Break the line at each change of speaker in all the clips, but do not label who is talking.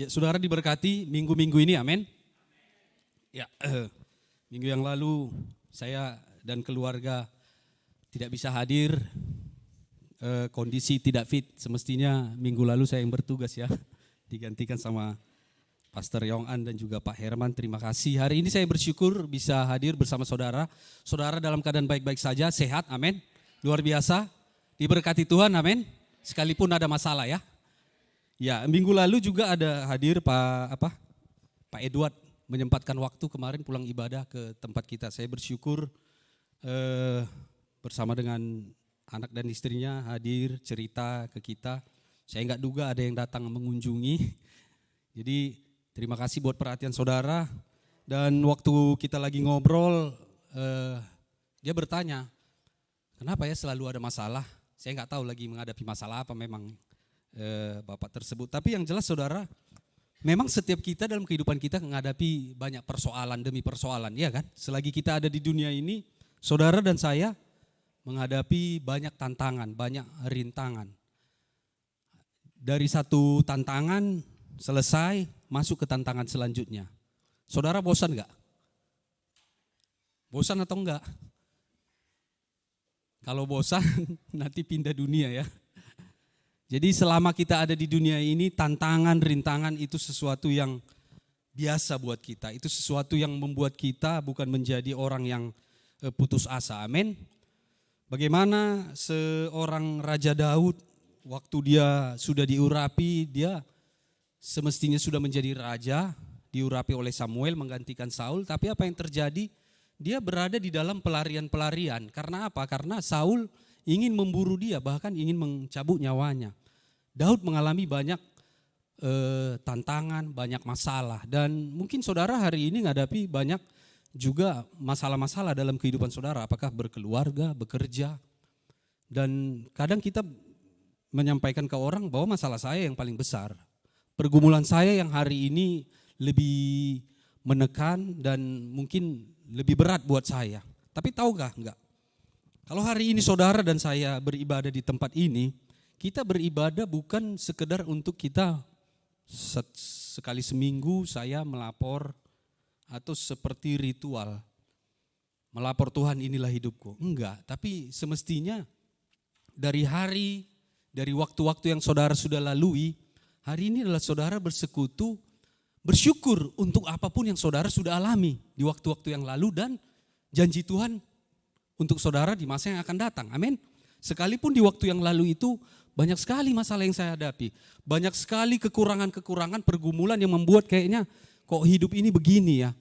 Ya, saudara diberkati minggu-minggu ini, amin. Ya, minggu yang lalu saya dan keluarga tidak bisa hadir, kondisi tidak fit. Semestinya minggu lalu saya yang bertugas ya, digantikan sama Pastor Yong An dan juga Pak Herman. Terima kasih. Hari ini saya bersyukur bisa hadir bersama saudara. Saudara dalam keadaan baik-baik saja, sehat, amin. Luar biasa, diberkati Tuhan, amin. Sekalipun ada masalah ya. Ya, minggu lalu juga ada hadir Pak Edward menyempatkan waktu kemarin pulang ibadah ke tempat kita. Saya bersyukur bersama dengan anak dan istrinya hadir cerita ke kita. Saya nggak duga ada yang datang mengunjungi. Jadi terima kasih buat perhatian saudara. Dan waktu kita lagi ngobrol, dia bertanya, kenapa ya selalu ada masalah? Saya nggak tahu lagi menghadapi masalah apa memang Bapak tersebut. Tapi yang jelas saudara, memang setiap kita dalam kehidupan kita menghadapi banyak persoalan demi persoalan, ya kan? Selagi kita ada di dunia ini, saudara dan saya menghadapi banyak tantangan, banyak rintangan. Dari satu tantangan selesai, masuk ke tantangan selanjutnya. Saudara bosan enggak? Bosan atau enggak? Kalau bosan nanti pindah dunia ya. Jadi selama kita ada di dunia ini, tantangan, rintangan itu sesuatu yang biasa buat kita. Itu sesuatu yang membuat kita bukan menjadi orang yang putus asa. Amin. Bagaimana seorang Raja Daud, waktu dia sudah diurapi, dia semestinya sudah menjadi raja, diurapi oleh Samuel menggantikan Saul. Tapi apa yang terjadi? Dia berada di dalam pelarian-pelarian. Karena apa? Karena Saul ingin memburu dia, bahkan ingin mencabut nyawanya. Daud mengalami banyak tantangan, banyak masalah. Dan mungkin saudara hari ini menghadapi banyak juga masalah-masalah dalam kehidupan saudara. Apakah berkeluarga, bekerja. Dan kadang kita menyampaikan ke orang bahwa masalah saya yang paling besar. Pergumulan saya yang hari ini lebih menekan dan mungkin lebih berat buat saya. Tapi tahukah enggak? Kalau hari ini saudara dan saya beribadah di tempat ini, kita beribadah bukan sekedar untuk kita sekali seminggu saya melapor atau seperti ritual. Melapor Tuhan inilah hidupku. Enggak, tapi semestinya dari waktu-waktu yang saudara sudah lalui, hari ini adalah saudara bersekutu, bersyukur untuk apapun yang saudara sudah alami di waktu-waktu yang lalu dan janji Tuhan untuk saudara di masa yang akan datang. Amin. Sekalipun di waktu yang lalu itu banyak sekali masalah yang saya hadapi. Banyak sekali kekurangan-kekurangan, pergumulan yang membuat kayaknya kok hidup ini begini ya.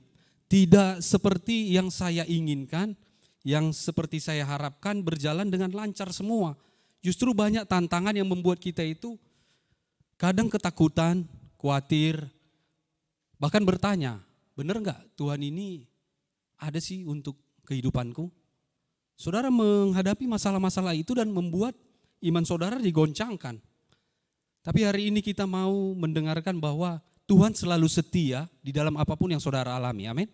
Tidak seperti yang saya inginkan, yang seperti saya harapkan berjalan dengan lancar semua. Justru banyak tantangan yang membuat kita itu kadang ketakutan, khawatir, bahkan bertanya, benar enggak Tuhan ini ada sih untuk kehidupanku? Saudara menghadapi masalah-masalah itu dan membuat iman saudara digoncangkan. Tapi hari ini kita mau mendengarkan bahwa Tuhan selalu setia di dalam apapun yang saudara alami. Amin.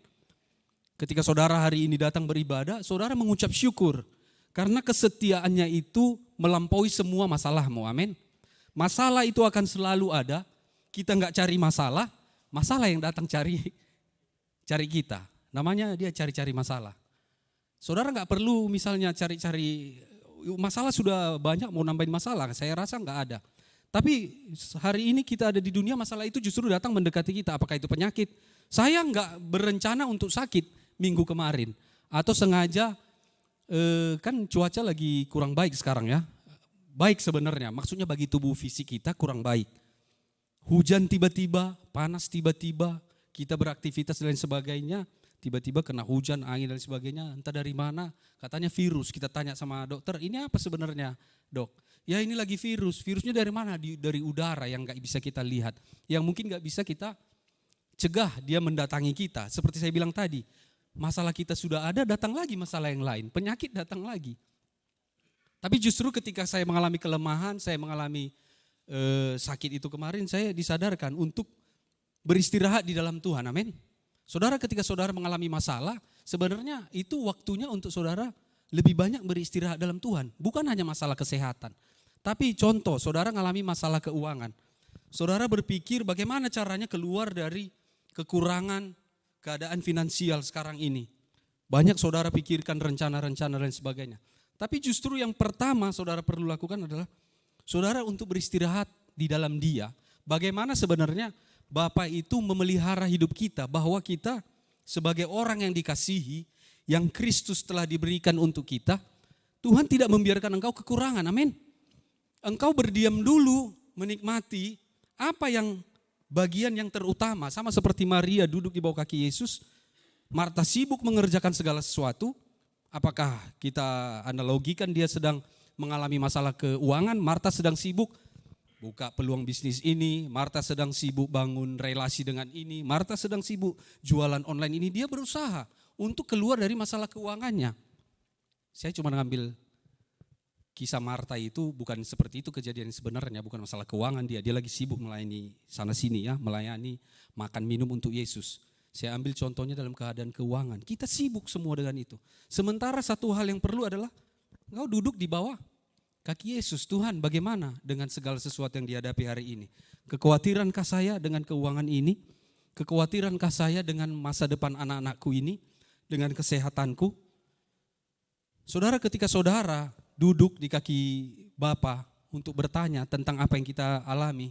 Ketika saudara hari ini datang beribadah, saudara mengucap syukur. Karena kesetiaannya itu melampaui semua masalahmu. Amin. Masalah itu akan selalu ada. Kita enggak cari masalah, masalah yang datang cari kita. Namanya dia cari-cari masalah. Saudara enggak perlu misalnya cari-cari masalah, sudah banyak mau nambahin masalah, saya rasa enggak ada. Tapi hari ini kita ada di dunia, masalah itu justru datang mendekati kita. Apakah itu penyakit? Saya enggak berencana untuk sakit minggu kemarin. Atau sengaja, kan cuaca lagi kurang baik sekarang ya. Baik sebenarnya, maksudnya bagi tubuh fisik kita kurang baik. Hujan tiba-tiba, panas tiba-tiba, kita beraktivitas dan lain sebagainya. Tiba-tiba kena hujan, angin dan sebagainya, entah dari mana, katanya virus. Kita tanya sama dokter, ini apa sebenarnya dok? Ya ini lagi virus, virusnya dari mana? Dari udara yang gak bisa kita lihat, yang mungkin gak bisa kita cegah dia mendatangi kita. Seperti saya bilang tadi, masalah kita sudah ada, datang lagi masalah yang lain, penyakit datang lagi. Tapi justru ketika saya mengalami kelemahan, saya mengalami sakit itu kemarin, saya disadarkan untuk beristirahat di dalam Tuhan, amin. Saudara, ketika saudara mengalami masalah, sebenarnya itu waktunya untuk saudara lebih banyak beristirahat dalam Tuhan. Bukan hanya masalah kesehatan. Tapi contoh, saudara mengalami masalah keuangan. Saudara berpikir bagaimana caranya keluar dari kekurangan keadaan finansial sekarang ini. Banyak saudara pikirkan rencana-rencana dan sebagainya. Tapi justru yang pertama saudara perlu lakukan adalah saudara untuk beristirahat di dalam Dia. Bagaimana sebenarnya Bapa itu memelihara hidup kita, bahwa kita sebagai orang yang dikasihi, yang Kristus telah diberikan untuk kita, Tuhan tidak membiarkan engkau kekurangan, amin. Engkau berdiam dulu menikmati apa yang bagian yang terutama, sama seperti Maria duduk di bawah kaki Yesus. Marta sibuk mengerjakan segala sesuatu. Apakah kita analogikan dia sedang mengalami masalah keuangan, Marta sedang sibuk buka peluang bisnis ini, Marta sedang sibuk bangun relasi dengan ini, Marta sedang sibuk jualan online ini. Dia berusaha untuk keluar dari masalah keuangannya. Saya cuma ngambil kisah Marta itu, bukan seperti itu kejadian sebenarnya, bukan masalah keuangan dia lagi sibuk melayani sana sini ya, melayani makan minum untuk Yesus. Saya ambil contohnya dalam keadaan keuangan, kita sibuk semua dengan itu. Sementara satu hal yang perlu adalah engkau duduk di bawah kaki Yesus. Tuhan, bagaimana dengan segala sesuatu yang dihadapi hari ini? Kekhawatirankah saya dengan keuangan ini? Kekhawatirankah saya dengan masa depan anak-anakku ini? Dengan kesehatanku? Saudara, ketika saudara duduk di kaki Bapa untuk bertanya tentang apa yang kita alami,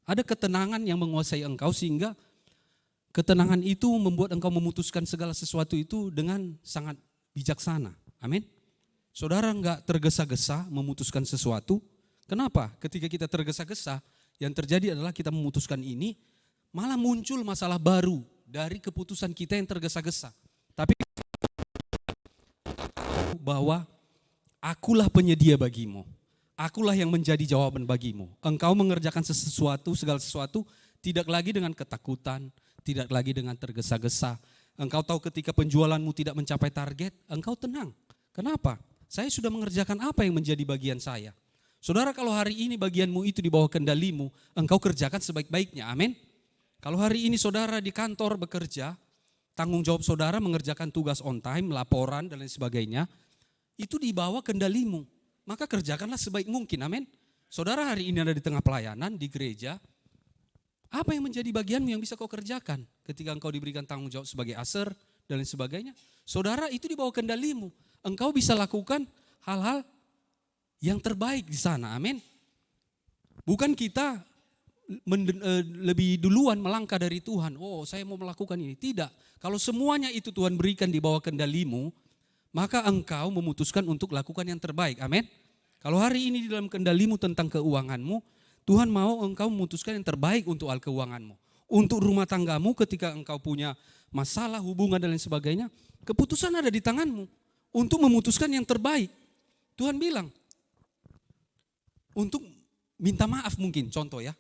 ada ketenangan yang menguasai engkau, sehingga ketenangan itu membuat engkau memutuskan segala sesuatu itu dengan sangat bijaksana. Amin. Saudara enggak tergesa-gesa memutuskan sesuatu. Kenapa? Ketika kita tergesa-gesa, yang terjadi adalah kita memutuskan ini, malah muncul masalah baru dari keputusan kita yang tergesa-gesa. Tapi bahwa akulah penyedia bagimu. Akulah yang menjadi jawaban bagimu. Engkau mengerjakan segala sesuatu tidak lagi dengan ketakutan, tidak lagi dengan tergesa-gesa. Engkau tahu ketika penjualanmu tidak mencapai target, engkau tenang. Kenapa? Saya sudah mengerjakan apa yang menjadi bagian saya. Saudara, kalau hari ini bagianmu itu di bawah kendalimu, engkau kerjakan sebaik-baiknya, amin. Kalau hari ini saudara di kantor bekerja, tanggung jawab saudara mengerjakan tugas on time, laporan dan lain sebagainya, itu di bawah kendalimu, maka kerjakanlah sebaik mungkin, amin. Saudara hari ini ada di tengah pelayanan, di gereja, apa yang menjadi bagianmu yang bisa kau kerjakan ketika engkau diberikan tanggung jawab sebagai aser dan lain sebagainya. Saudara, itu di bawah kendalimu, engkau bisa lakukan hal-hal yang terbaik di sana, amin. Bukan kita lebih duluan melangkah dari Tuhan, oh saya mau melakukan ini, tidak. Kalau semuanya itu Tuhan berikan di bawah kendalimu, maka engkau memutuskan untuk lakukan yang terbaik, amin. Kalau hari ini di dalam kendalimu tentang keuanganmu, Tuhan mau engkau memutuskan yang terbaik untuk hal keuanganmu. Untuk rumah tanggamu ketika engkau punya masalah, hubungan dan lain sebagainya, keputusan ada di tanganmu untuk memutuskan yang terbaik. Tuhan bilang, untuk minta maaf mungkin, contoh ya.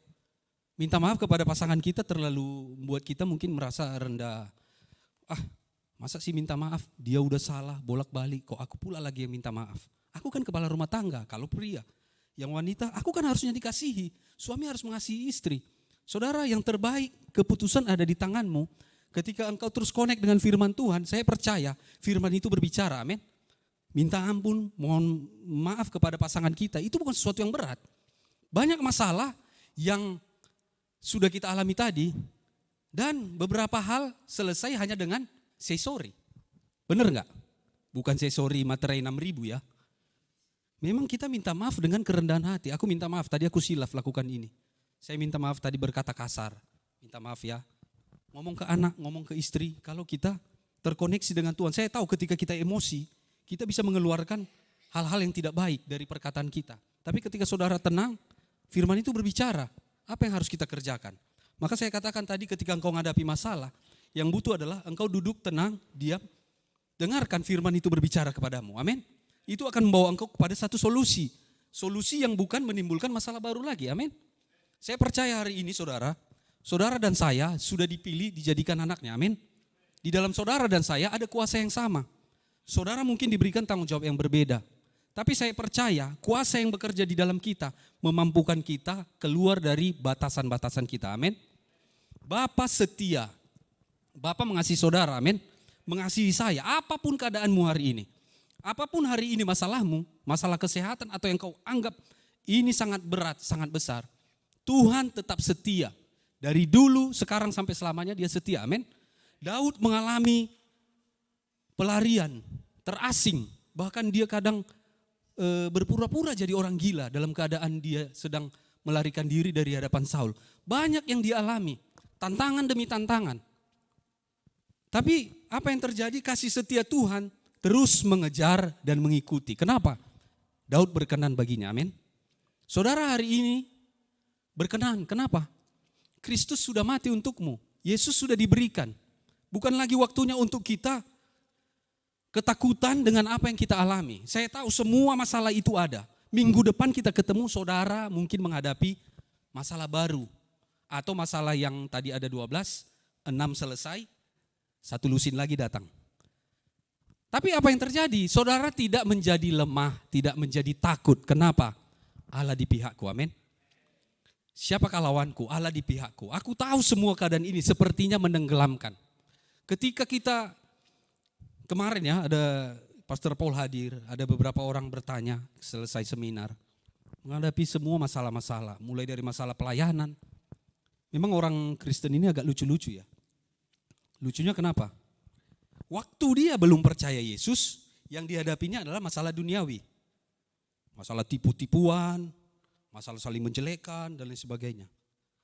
Minta maaf kepada pasangan kita terlalu membuat kita mungkin merasa rendah. Masa sih minta maaf, dia udah salah bolak-balik, kok aku pula lagi yang minta maaf. Aku kan kepala rumah tangga, kalau pria. Yang wanita, aku kan harusnya dikasihi, suami harus mengasihi istri. Saudara, yang terbaik, keputusan ada di tanganmu. Ketika engkau terus connect dengan firman Tuhan, saya percaya firman itu berbicara, amin. Minta ampun, mohon maaf kepada pasangan kita, itu bukan sesuatu yang berat. Banyak masalah yang sudah kita alami tadi, dan beberapa hal selesai hanya dengan say sorry. Benar enggak? Bukan say sorry materai 6.000 ya. Memang kita minta maaf dengan kerendahan hati. Aku minta maaf, tadi aku silaf lakukan ini. Saya minta maaf tadi berkata kasar. Minta maaf ya. Ngomong ke anak, ngomong ke istri. Kalau kita terkoneksi dengan Tuhan. Saya tahu ketika kita emosi, kita bisa mengeluarkan hal-hal yang tidak baik dari perkataan kita. Tapi ketika saudara tenang, firman itu berbicara. Apa yang harus kita kerjakan? Maka saya katakan tadi ketika engkau menghadapi masalah, yang butuh adalah engkau duduk tenang, diam, dengarkan firman itu berbicara kepadamu. Amin. Itu akan membawa engkau kepada satu solusi. Solusi yang bukan menimbulkan masalah baru lagi. Amin. Saya percaya hari ini saudara dan saya sudah dipilih dijadikan anaknya. Amin. Di dalam saudara dan saya ada kuasa yang sama. Saudara mungkin diberikan tanggung jawab yang berbeda. Tapi saya percaya kuasa yang bekerja di dalam kita memampukan kita keluar dari batasan-batasan kita. Amin. Bapa setia. Bapa mengasihi saudara, amin. Mengasihi saya, apapun keadaanmu hari ini. Apapun hari ini masalahmu, masalah kesehatan atau yang kau anggap ini sangat berat, sangat besar. Tuhan tetap setia. Dari dulu, sekarang sampai selamanya dia setia. Amin. Daud mengalami pelarian, terasing. Bahkan dia kadang berpura-pura jadi orang gila dalam keadaan dia sedang melarikan diri dari hadapan Saul. Banyak yang dialami, tantangan demi tantangan. Tapi apa yang terjadi? Kasih setia Tuhan terus mengejar dan mengikuti. Kenapa? Daud berkenan baginya, amin. Saudara hari ini berkenan, kenapa? Kristus sudah mati untukmu, Yesus sudah diberikan. Bukan lagi waktunya untuk kita ketakutan dengan apa yang kita alami. Saya tahu semua masalah itu ada. Minggu depan kita ketemu saudara mungkin menghadapi masalah baru. Atau masalah yang tadi ada 12, 6 selesai, 1 lusin lagi datang. Tapi apa yang terjadi? Saudara tidak menjadi lemah, tidak menjadi takut. Kenapa? Allah di pihakku, amin. Siapakah lawanku? Allah di pihakku. Aku tahu semua keadaan ini sepertinya menenggelamkan. Ketika kita, kemarin ya ada Pastor Paul hadir, ada beberapa orang bertanya selesai seminar. Menghadapi semua masalah-masalah, mulai dari masalah pelayanan. Memang orang Kristen ini agak lucu-lucu ya. Lucunya kenapa? Waktu dia belum percaya Yesus, yang dihadapinya adalah masalah duniawi. Masalah tipu-tipuan, masalah saling menjelekan dan lain sebagainya.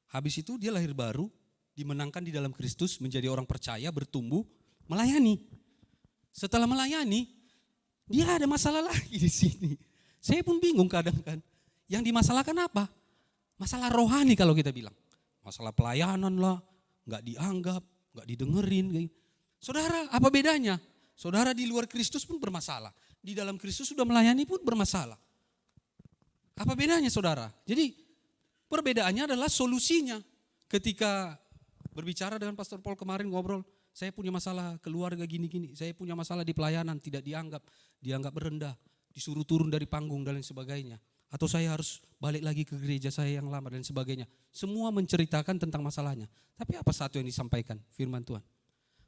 Habis itu dia lahir baru, dimenangkan di dalam Kristus, menjadi orang percaya, bertumbuh, melayani. Setelah melayani, dia ada masalah lagi di sini. Saya pun bingung kadang kan. Yang dimasalahkan apa? Masalah rohani kalau kita bilang. Masalah pelayanan lah, gak dianggap, gak didengerin. Saudara, apa bedanya? Saudara di luar Kristus pun bermasalah. Di dalam Kristus sudah melayani pun bermasalah. Apa bedanya saudara? Jadi perbedaannya adalah solusinya. Ketika berbicara dengan Pastor Paul kemarin ngobrol, saya punya masalah keluarga gini-gini, saya punya masalah di pelayanan, tidak dianggap rendah, disuruh turun dari panggung dan lain sebagainya. Atau saya harus balik lagi ke gereja saya yang lama dan sebagainya. Semua menceritakan tentang masalahnya. Tapi apa satu yang disampaikan firman Tuhan?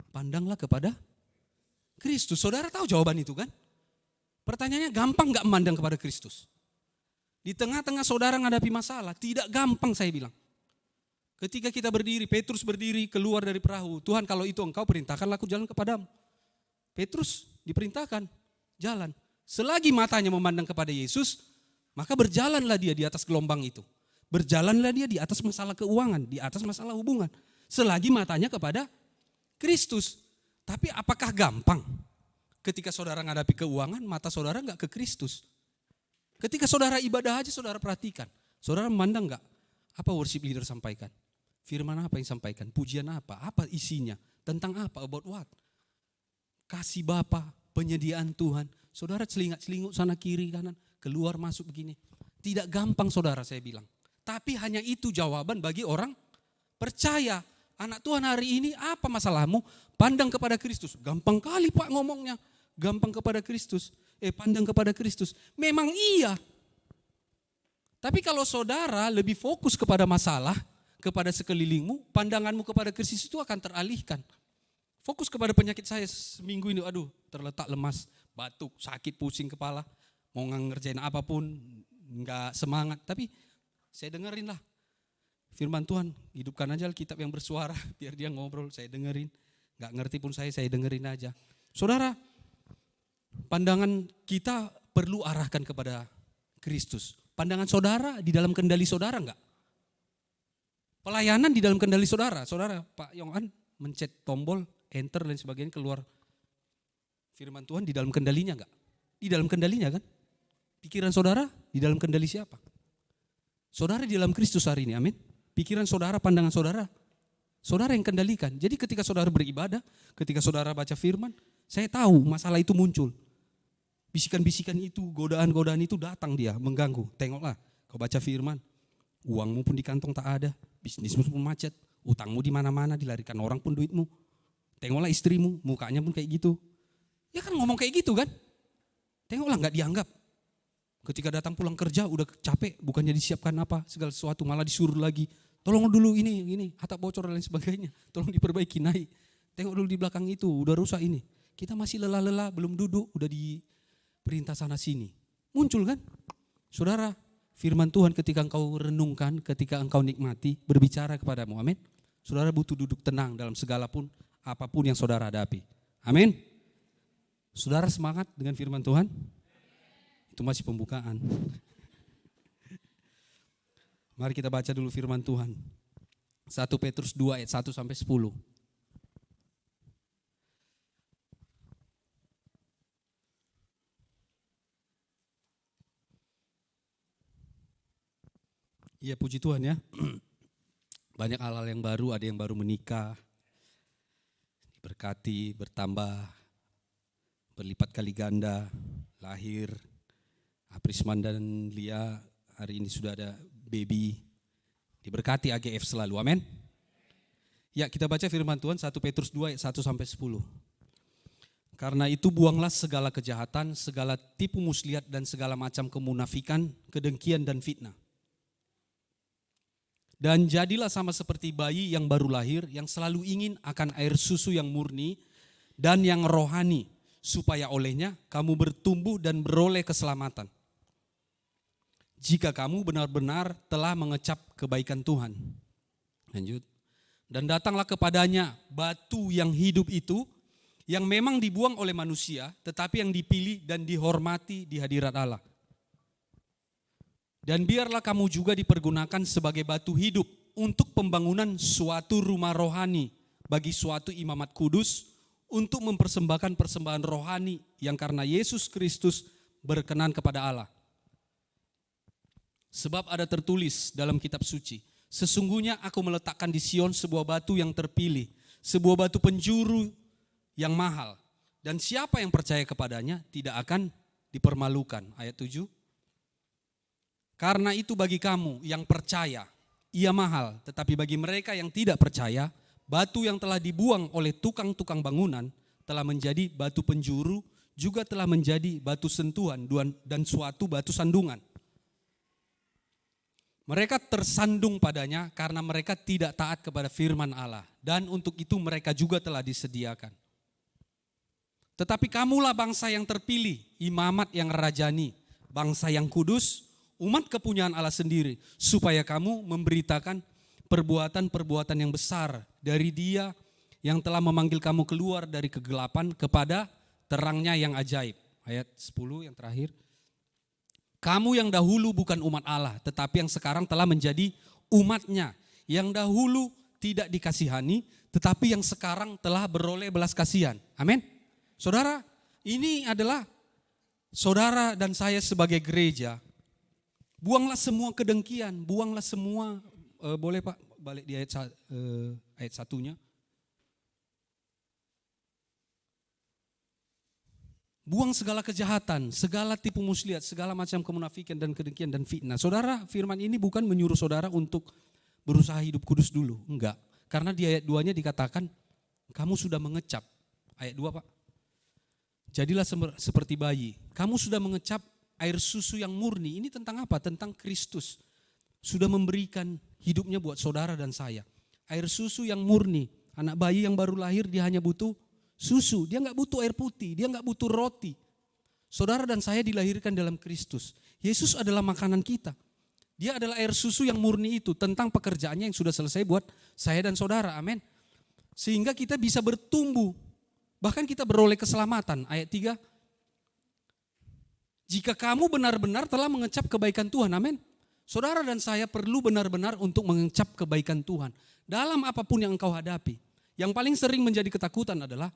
Pandanglah kepada Kristus. Saudara tahu jawaban itu kan? Pertanyaannya gampang gak memandang kepada Kristus? Di tengah-tengah saudara menghadapi masalah, tidak gampang saya bilang. Ketika kita berdiri, Petrus berdiri keluar dari perahu. Tuhan kalau itu engkau perintahkanlah aku jalan kepadamu. Petrus diperintahkan jalan. Selagi matanya memandang kepada Yesus, maka berjalanlah dia di atas gelombang itu. Berjalanlah dia di atas masalah keuangan, di atas masalah hubungan. Selagi matanya kepada Kristus. Tapi apakah gampang? Ketika saudara menghadapi keuangan, mata saudara enggak ke Kristus. Ketika saudara ibadah aja saudara perhatikan. Saudara memandang enggak? Apa worship leader sampaikan? Firman apa yang sampaikan? Pujian apa? Apa isinya? Tentang apa? About what? Kasih Bapa, penyediaan Tuhan. Saudara celingak-celinguk sana kiri kanan, keluar masuk begini. Tidak gampang saudara saya bilang. Tapi hanya itu jawaban bagi orang percaya. Anak Tuhan hari ini apa masalahmu? Pandang kepada Kristus. Gampang kali Pak ngomongnya. Gampang kepada Kristus. Pandang kepada Kristus. Memang iya. Tapi kalau saudara lebih fokus kepada masalah, kepada sekelilingmu, pandanganmu kepada Kristus itu akan teralihkan. Fokus kepada penyakit saya seminggu ini, aduh terletak lemas, batuk, sakit, pusing kepala, mau ngerjain apapun, enggak semangat. Tapi saya dengerin lah firman Tuhan, hidupkan aja Alkitab yang bersuara, biar dia ngobrol, saya dengerin. Enggak ngerti pun saya dengerin aja. Saudara, pandangan kita perlu arahkan kepada Kristus. Pandangan saudara di dalam kendali saudara enggak? Pelayanan di dalam kendali saudara. Saudara, Pak Yongan mencet tombol, enter dan sebagainya, keluar firman Tuhan di dalam kendalinya enggak? Di dalam kendalinya kan? Pikiran saudara di dalam kendali siapa? Saudara di dalam Kristus hari ini, amin. Pikiran saudara, pandangan saudara, saudara yang kendalikan. Jadi ketika saudara beribadah, ketika saudara baca firman, saya tahu masalah itu muncul. Bisikan-bisikan itu, godaan-godaan itu datang dia mengganggu. Tengoklah, kau baca firman, uangmu pun di kantong tak ada, bisnismu pun macet, utangmu di mana-mana, dilarikan orang pun duitmu. Tengoklah istrimu, mukanya pun kayak gitu. Ya kan ngomong kayak gitu kan? Tengoklah nggak dianggap. Ketika datang pulang kerja udah capek, bukannya disiapkan apa, segala sesuatu malah disuruh lagi. Tolong dulu ini, atap bocor dan lain sebagainya. Tolong diperbaiki, naik. Tengok dulu di belakang itu, udah rusak ini. Kita masih lelah-lelah, belum duduk, udah diperintah sana sini. Muncul kan? Saudara, firman Tuhan ketika engkau renungkan, ketika engkau nikmati, berbicara kepadamu. Amin. Saudara butuh duduk tenang dalam segala pun, apapun yang saudara hadapi. Amin. Saudara semangat dengan firman Tuhan? Itu masih pembukaan. Mari kita baca dulu firman Tuhan. 1 Petrus 2 ayat 1 sampai 10. Iya, puji Tuhan ya. Banyak hal-hal yang baru, ada yang baru menikah, diberkati, bertambah, berlipat kali ganda, lahir. Prisman dan Lia hari ini sudah ada baby. Diberkati AGF selalu, amin. Ya, kita baca firman Tuhan 1 Petrus 2 ayat 1 sampai 10. Karena itu buanglah segala kejahatan, segala tipu muslihat dan segala macam kemunafikan, kedengkian dan fitnah. Dan jadilah sama seperti bayi yang baru lahir, yang selalu ingin akan air susu yang murni dan yang rohani, supaya olehnya kamu bertumbuh dan beroleh keselamatan. Jika kamu benar-benar telah mengecap kebaikan Tuhan. Lanjut. Dan datanglah kepadanya batu yang hidup itu, yang memang dibuang oleh manusia, tetapi yang dipilih dan dihormati di hadirat Allah. Dan biarlah kamu juga dipergunakan sebagai batu hidup untuk pembangunan suatu rumah rohani bagi suatu imamat kudus, untuk mempersembahkan persembahan rohani yang karena Yesus Kristus berkenan kepada Allah. Sebab ada tertulis dalam kitab suci, sesungguhnya aku meletakkan di Sion sebuah batu yang terpilih, sebuah batu penjuru yang mahal, dan siapa yang percaya kepadanya tidak akan dipermalukan. Ayat 7. Karena itu bagi kamu yang percaya, ia mahal, tetapi bagi mereka yang tidak percaya, batu yang telah dibuang oleh tukang-tukang bangunan telah menjadi batu penjuru, juga telah menjadi batu sentuhan dan suatu batu sandungan. Mereka tersandung padanya karena mereka tidak taat kepada firman Allah, dan untuk itu mereka juga telah disediakan. Tetapi kamulah bangsa yang terpilih, imamat yang rajani, bangsa yang kudus, umat kepunyaan Allah sendiri, supaya kamu memberitakan perbuatan-perbuatan yang besar dari Dia yang telah memanggil kamu keluar dari kegelapan kepada terangnya yang ajaib. Ayat 10 yang terakhir. Kamu yang dahulu bukan umat Allah, tetapi yang sekarang telah menjadi umatnya. Yang dahulu tidak dikasihani, tetapi yang sekarang telah beroleh belas kasihan. Amin. Saudara, ini adalah saudara dan saya sebagai gereja. Buanglah semua kedengkian, buanglah semua, boleh Pak balik di ayat satunya. Buang segala kejahatan, segala tipu muslihat, segala macam kemunafikan dan kedengkian dan fitnah. Saudara, firman ini bukan menyuruh saudara untuk berusaha hidup kudus dulu, enggak. Karena di ayat 2-nya dikatakan, kamu sudah mengecap. Ayat 2 Pak, jadilah seperti bayi, kamu sudah mengecap air susu yang murni. Ini tentang apa? Tentang Kristus. Sudah memberikan hidupnya buat saudara dan saya. Air susu yang murni. Anak bayi yang baru lahir dia hanya butuh susu. Dia enggak butuh air putih. Dia enggak butuh roti. Saudara dan saya dilahirkan dalam Kristus. Yesus adalah makanan kita. Dia adalah air susu yang murni itu. Tentang pekerjaannya yang sudah selesai buat saya dan saudara. Amin. Sehingga kita bisa bertumbuh. Bahkan kita beroleh keselamatan. Ayat 3. Jika kamu benar-benar telah mengecap kebaikan Tuhan, amin. Saudara dan saya perlu benar-benar untuk mengecap kebaikan Tuhan. Dalam apapun yang engkau hadapi. Yang paling sering menjadi ketakutan adalah,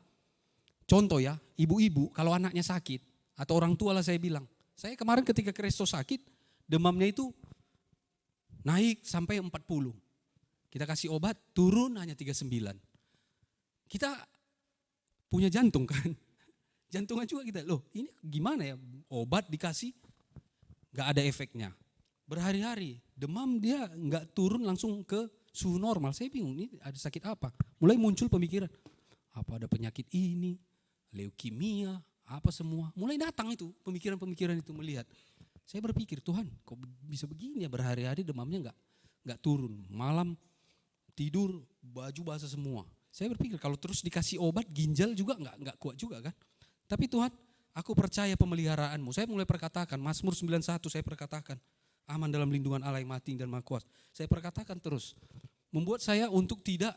contoh ya, ibu-ibu kalau anaknya sakit, atau orang tua lah saya bilang. Saya kemarin ketika Kristo sakit, demamnya itu naik sampai 40. Kita kasih obat, turun hanya 39. Kita punya jantung kan. Jantungan juga kita, loh ini gimana ya, obat dikasih gak ada efeknya. Berhari-hari demam dia gak turun langsung ke suhu normal. Saya bingung ini ada sakit apa. Mulai muncul pemikiran, apa ada penyakit ini, leukemia, apa semua. Mulai datang itu pemikiran-pemikiran itu melihat. Saya berpikir, Tuhan kok bisa begini ya, berhari-hari demamnya gak turun. Malam tidur baju basah semua. Saya berpikir kalau terus dikasih obat ginjal juga gak kuat juga kan. Tapi Tuhan, aku percaya pemeliharaanmu. Saya mulai perkatakan, Mazmur 91 saya perkatakan, aman dalam lindungan Allah yang Maha Tinggi dan Maha Kuasa. Saya perkatakan terus, membuat saya untuk tidak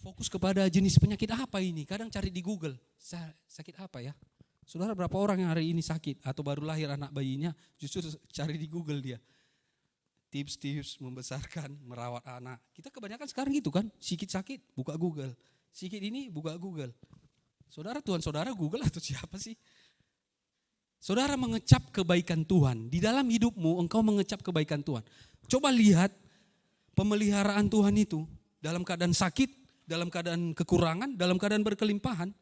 fokus kepada jenis penyakit apa ini. Kadang cari di Google, sakit apa ya? Saudara, berapa orang yang hari ini sakit atau baru lahir anak bayinya, justru cari di Google dia. Tips-tips membesarkan, merawat anak. Kita kebanyakan sekarang gitu kan, sikit sakit, buka Google. Sikit ini, buka Google. Saudara, Tuhan saudara Google atau siapa sih? Saudara mengecap kebaikan Tuhan. Di dalam hidupmu engkau mengecap kebaikan Tuhan. Coba lihat pemeliharaan Tuhan itu dalam keadaan sakit, dalam keadaan kekurangan, dalam keadaan berkelimpahan.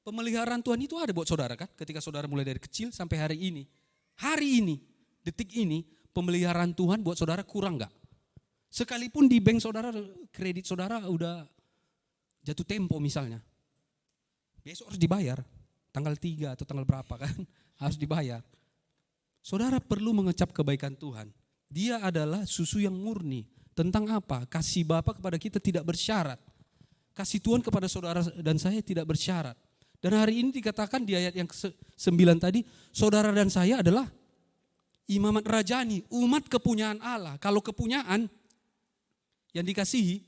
Pemeliharaan Tuhan itu ada buat saudara kan? Ketika saudara mulai dari kecil sampai hari ini. Hari ini, detik ini, pemeliharaan Tuhan buat saudara kurang gak? Sekalipun di bank saudara, kredit saudara udah jatuh tempo misalnya. Besok harus dibayar, tanggal 3 atau tanggal berapa kan? Harus dibayar. Saudara perlu mengecap kebaikan Tuhan. Dia adalah susu yang murni. Tentang apa? Kasih Bapa kepada kita tidak bersyarat. Kasih Tuhan kepada saudara dan saya tidak bersyarat. Dan hari ini dikatakan di ayat yang ke-9 tadi, saudara dan saya adalah imamat rajani, umat kepunyaan Allah. Kalau kepunyaan yang dikasihi,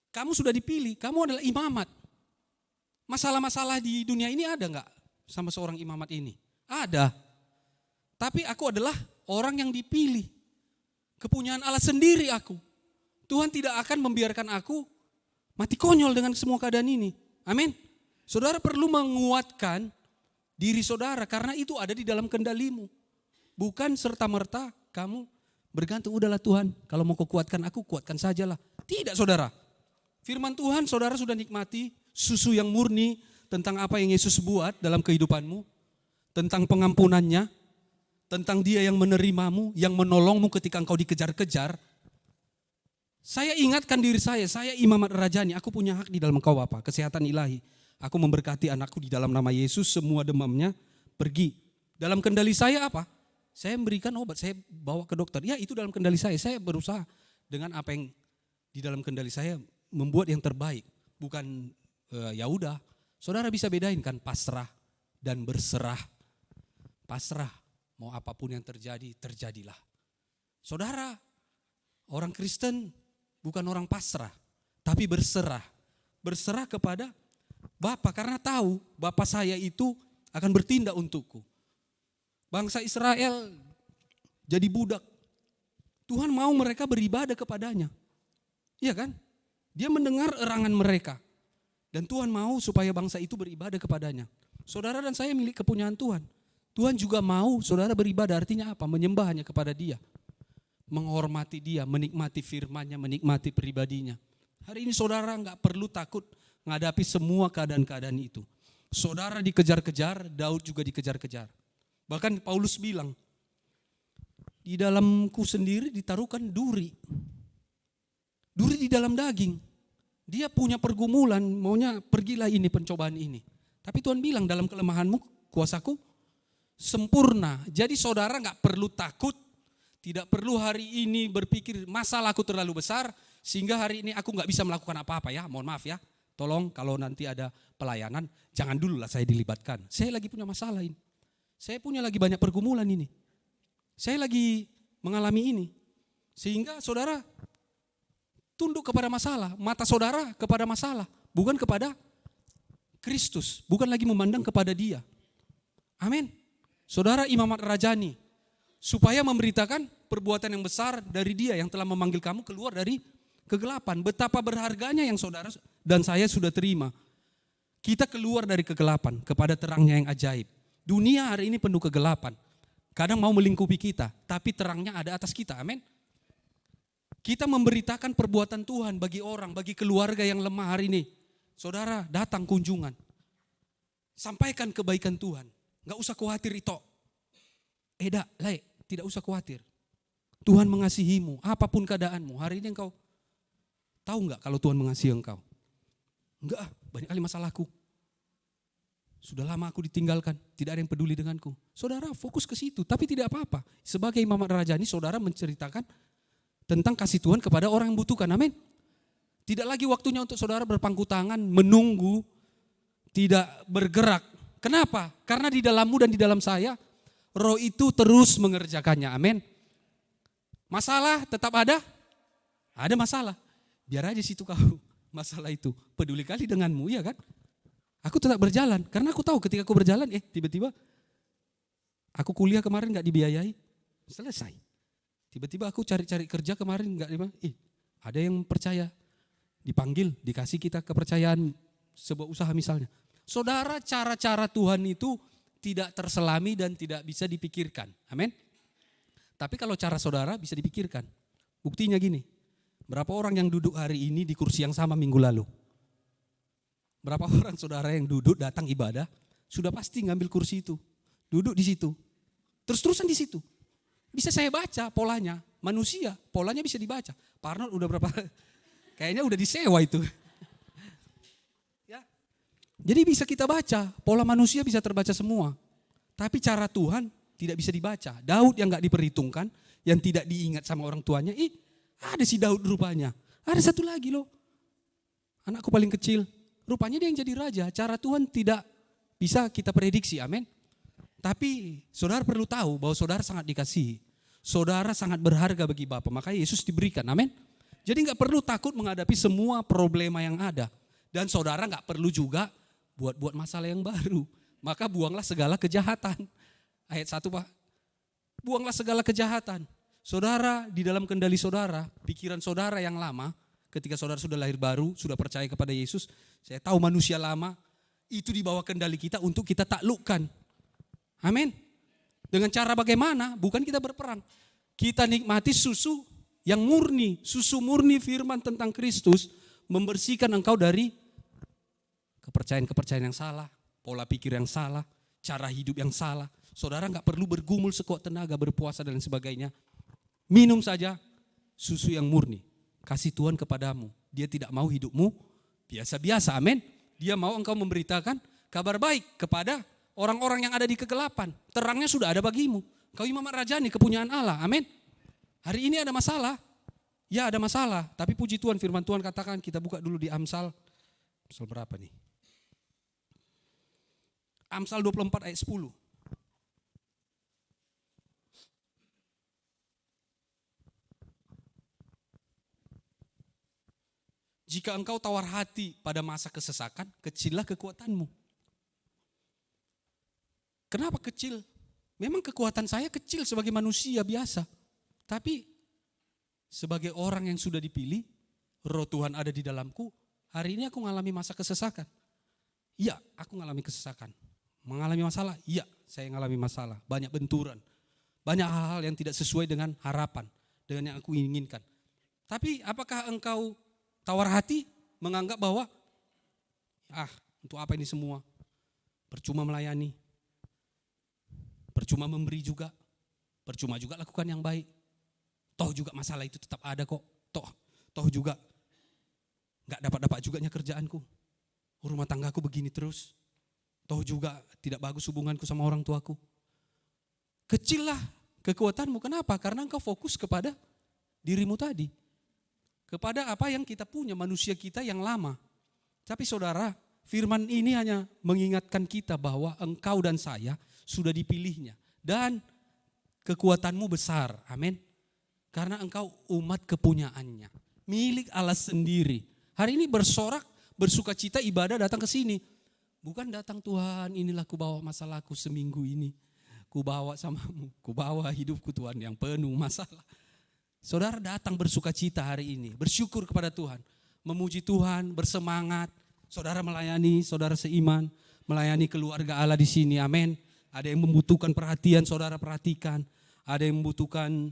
kamu sudah dipilih, kamu adalah imamat. Masalah-masalah di dunia ini ada enggak sama seorang imamat ini? Ada. Tapi aku adalah orang yang dipilih. Kepunyaan Allah sendiri aku. Tuhan tidak akan membiarkan aku mati konyol dengan semua keadaan ini. Amin. Saudara perlu menguatkan diri saudara karena itu ada di dalam kendalimu. Bukan serta-merta kamu bergantung, udahlah Tuhan, kalau mau kau kuatkan aku, kuatkan sajalah. Tidak saudara. Firman Tuhan saudara sudah nikmati, susu yang murni tentang apa yang Yesus buat dalam kehidupanmu. Tentang pengampunannya, tentang dia yang menerimamu, yang menolongmu ketika engkau dikejar-kejar. Saya ingatkan diri saya imamat rajani, aku punya hak di dalam engkau Bapa, kesehatan ilahi. Aku memberkati anakku di dalam nama Yesus, semua demamnya pergi. Dalam kendali saya apa? Saya memberikan obat, saya bawa ke dokter. Ya itu dalam kendali saya berusaha dengan apa yang di dalam kendali saya membuat yang terbaik. Bukan ya udah, saudara bisa bedain kan pasrah dan berserah. Pasrah, mau apapun yang terjadi, terjadilah. Saudara, orang Kristen bukan orang pasrah, tapi berserah. Berserah kepada Bapa karena tahu Bapa saya itu akan bertindak untukku. Bangsa Israel jadi budak. Tuhan mau mereka beribadah kepadanya. Iya kan? Dia mendengar erangan mereka. Dan Tuhan mau supaya bangsa itu beribadah kepadanya. Saudara dan saya milik kepunyaan Tuhan. Tuhan juga mau saudara beribadah, artinya apa? Menyembahnya kepada dia. Menghormati dia, menikmati firman-Nya, menikmati pribadinya. Hari ini saudara enggak perlu takut menghadapi semua keadaan-keadaan itu. Saudara dikejar-kejar, Daud juga dikejar-kejar. Bahkan Paulus bilang, di dalamku sendiri ditaruhkan duri. Duri di dalam daging. Dia punya pergumulan, maunya pergilah ini pencobaan ini. Tapi Tuhan bilang dalam kelemahanmu, kuasaku sempurna. Jadi saudara enggak perlu takut, tidak perlu hari ini berpikir masalahku terlalu besar, sehingga hari ini aku enggak bisa melakukan apa-apa ya, mohon maaf ya. Tolong kalau nanti ada pelayanan, jangan dulu lah saya dilibatkan. Saya lagi punya masalah ini. Saya punya lagi banyak pergumulan ini. Saya lagi mengalami ini. Sehingga saudara tunduk kepada masalah. Mata saudara kepada masalah. Bukan kepada Kristus. Bukan lagi memandang kepada dia. Amin. Saudara imamat rajani. Supaya memberitakan perbuatan yang besar dari dia yang telah memanggil kamu keluar dari kegelapan. Betapa berharganya yang saudara dan saya sudah terima. Kita keluar dari kegelapan kepada terangnya yang ajaib. Dunia hari ini penuh kegelapan. Kadang mau melingkupi kita, tapi terangnya ada atas kita. Amin. Kita memberitakan perbuatan Tuhan bagi orang, bagi keluarga yang lemah hari ini. Saudara datang kunjungan. Sampaikan kebaikan Tuhan. Gak usah khawatir itu. Tidak usah khawatir. Tuhan mengasihimu, apapun keadaanmu. Hari ini engkau tahu gak kalau Tuhan mengasihi engkau? Enggak, banyak kali masalahku. Sudah lama aku ditinggalkan, tidak ada yang peduli denganku. Saudara fokus ke situ, tapi tidak apa-apa. Sebagai imamat rajani, saudara menceritakan tentang kasih Tuhan kepada orang yang butuhkan. Amin. Tidak lagi waktunya untuk saudara berpangku tangan, menunggu, tidak bergerak. Kenapa? Karena di dalammu dan di dalam saya, Roh itu terus mengerjakannya. Amin. Masalah tetap ada? Ada masalah. Biar aja situ kau masalah itu. Peduli kali denganmu, ya kan? Aku tetap berjalan. Karena aku tahu ketika aku berjalan, tiba-tiba aku kuliah kemarin gak dibiayai. Selesai. Tiba-tiba aku cari-cari kerja kemarin gak dibiayai. Ada yang percaya. Dipanggil, dikasih kita kepercayaan sebuah usaha misalnya. Saudara, cara-cara Tuhan itu tidak terselami dan tidak bisa dipikirkan. Amin. Tapi kalau cara saudara bisa dipikirkan. Buktinya gini. Berapa orang yang duduk hari ini di kursi yang sama minggu lalu? Berapa orang saudara yang duduk datang ibadah sudah pasti ngambil kursi itu. Duduk di situ. Terus-terusan di situ. Bisa saya baca polanya. Manusia polanya bisa dibaca. Pak Arnold udah berapa? Kayaknya udah disewa itu. Ya. Jadi bisa kita baca. Pola manusia bisa terbaca semua. Tapi cara Tuhan tidak bisa dibaca. Daud yang gak diperhitungkan. Yang tidak diingat sama orang tuanya. Ada si Daud rupanya. Ada satu lagi loh. Anakku paling kecil. Rupanya dia yang jadi raja. Cara Tuhan tidak bisa kita prediksi. Amin. Tapi saudara perlu tahu bahwa saudara sangat dikasihi. Saudara sangat berharga bagi Bapa. Makanya Yesus diberikan. Amin. Jadi gak perlu takut menghadapi semua problema yang ada. Dan saudara gak perlu juga buat masalah yang baru. Maka buanglah segala kejahatan. Ayat 1 Pak. Buanglah segala kejahatan. Saudara di dalam kendali saudara, pikiran saudara yang lama, ketika saudara sudah lahir baru, sudah percaya kepada Yesus, saya tahu manusia lama, itu di bawah kendali kita untuk kita taklukkan. Amin. Dengan cara bagaimana? Bukan kita berperang. Kita nikmati susu yang murni, susu murni firman tentang Kristus, membersihkan engkau dari kepercayaan-kepercayaan yang salah, pola pikir yang salah, cara hidup yang salah. Saudara gak perlu bergumul sekuat tenaga, berpuasa dan sebagainya. Minum saja susu yang murni. Kasih Tuhan kepadamu. Dia tidak mau hidupmu biasa-biasa, amin. Dia mau engkau memberitakan kabar baik kepada orang-orang yang ada di kegelapan. Terangnya sudah ada bagimu. Kau imam rajani kepunyaan Allah, amin. Hari ini ada masalah. Ya ada masalah. Tapi puji Tuhan, firman Tuhan katakan, kita buka dulu di Amsal. Amsal berapa nih? Amsal 24 ayat 10. Jika engkau tawar hati pada masa kesesakan, kecillah kekuatanmu. Kenapa kecil? Memang kekuatan saya kecil sebagai manusia biasa. Tapi sebagai orang yang sudah dipilih, roh Tuhan ada di dalamku, hari ini aku mengalami masa kesesakan. Iya, aku mengalami kesesakan. Mengalami masalah? Iya, saya mengalami masalah. Banyak benturan. Banyak hal-hal yang tidak sesuai dengan harapan, dengan yang aku inginkan. Tapi apakah engkau tawar hati menganggap bahwa untuk apa ini semua? Percuma melayani. Percuma memberi juga. Percuma juga lakukan yang baik. Toh juga masalah itu tetap ada kok. Toh juga gak dapat juganya kerjaanku. Rumah tanggaku begini terus. Toh juga tidak bagus hubunganku sama orang tuaku. Kecil lah kekuatanmu. Kenapa? Karena engkau fokus kepada dirimu tadi. Kepada apa yang kita punya, manusia kita yang lama. Tapi saudara, firman ini hanya mengingatkan kita bahwa engkau dan saya sudah dipilihnya. Dan kekuatanmu besar, amin. Karena engkau umat kepunyaannya, milik Allah sendiri. Hari ini bersorak, bersukacita ibadah datang ke sini. Bukan datang Tuhan, inilah kubawa masalahku seminggu ini. Kubawa samamu, kubawa hidupku Tuhan yang penuh masalah. Saudara datang bersukacita hari ini, bersyukur kepada Tuhan, memuji Tuhan, bersemangat. Saudara melayani, saudara seiman, melayani keluarga Allah di sini, amin. Ada yang membutuhkan perhatian, saudara perhatikan. Ada yang membutuhkan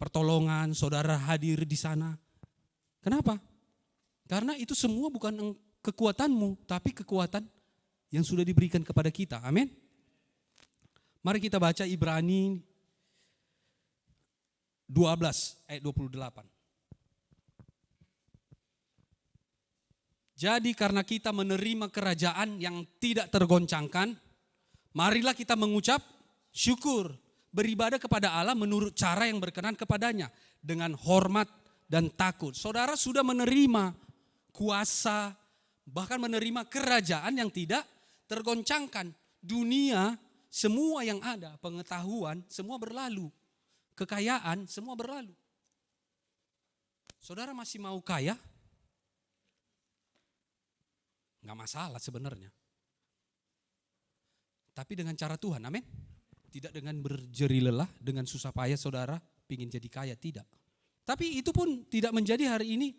pertolongan, saudara hadir di sana. Kenapa? Karena itu semua bukan kekuatanmu, tapi kekuatan yang sudah diberikan kepada kita, amin. Mari kita baca Ibrani 12 ayat 28. Jadi karena kita menerima kerajaan yang tidak tergoncangkan, marilah kita mengucap syukur, beribadah kepada Allah menurut cara yang berkenan kepadanya, dengan hormat dan takut. Saudara sudah menerima kuasa, bahkan menerima kerajaan yang tidak tergoncangkan. Dunia semua yang ada, pengetahuan, semua berlalu. Kekayaan, semua berlalu. Saudara masih mau kaya? Nggak masalah sebenarnya. Tapi dengan cara Tuhan, amin. Tidak dengan berjeri lelah, dengan susah payah saudara ingin jadi kaya, tidak. Tapi itu pun tidak menjadi hari ini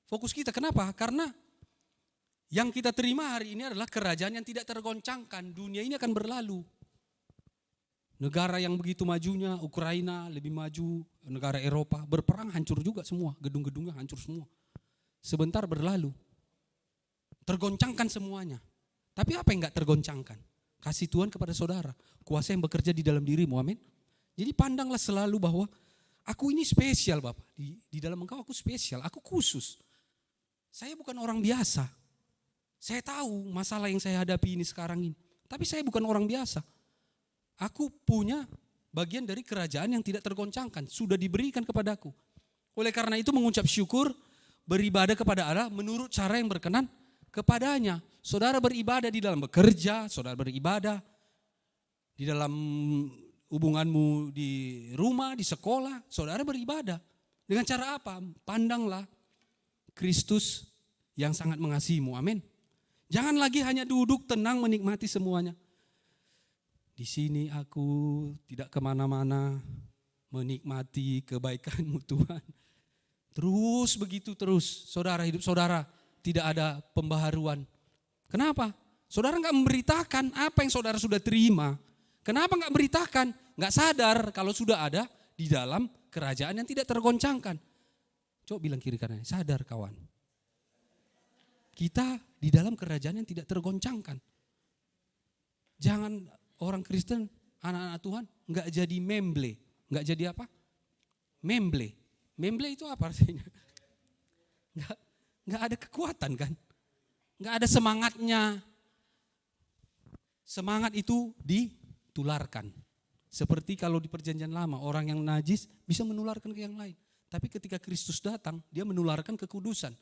fokus kita. Kenapa? Karena yang kita terima hari ini adalah kerajaan yang tidak tergoncangkan. Dunia ini akan berlalu. Negara yang begitu majunya, Ukraina lebih maju, negara Eropa, berperang hancur juga semua. Gedung-gedungnya hancur semua. Sebentar berlalu. Tergoncangkan semuanya. Tapi apa yang gak tergoncangkan? Kasih Tuhan kepada saudara. Kuasa yang bekerja di dalam dirimu, amin. Jadi pandanglah selalu bahwa aku ini spesial Bapak. Di dalam engkau aku spesial, aku khusus. Saya bukan orang biasa. Saya tahu masalah yang saya hadapi ini sekarang ini. Tapi saya bukan orang biasa. Aku punya bagian dari kerajaan yang tidak tergoncangkan. Sudah diberikan kepadaku. Oleh karena itu mengucap syukur, beribadah kepada Allah menurut cara yang berkenan kepadanya. Saudara beribadah di dalam bekerja, saudara beribadah di dalam hubunganmu di rumah, di sekolah, saudara beribadah. Dengan cara apa? Pandanglah Kristus yang sangat mengasihimu, amin. Jangan lagi hanya duduk tenang menikmati semuanya. Di sini aku tidak kemana-mana menikmati kebaikan-Mu Tuhan. Terus begitu terus, saudara, hidup saudara tidak ada pembaharuan. Kenapa? Saudara nggak memberitakan apa yang saudara sudah terima. Kenapa nggak beritakan? Nggak sadar kalau sudah ada di dalam kerajaan yang tidak tergoncangkan. Coba bilang kiri kanan, sadar kawan. Kita di dalam kerajaan yang tidak tergoncangkan. Jangan orang Kristen, anak-anak Tuhan nggak jadi memble. Nggak jadi apa? Memble. Memble itu apa artinya? Nggak ada kekuatan kan? Nggak ada semangatnya. Semangat itu ditularkan. Seperti kalau di perjanjian lama, orang yang najis bisa menularkan ke yang lain. Tapi ketika Kristus datang, dia menularkan kekudusan.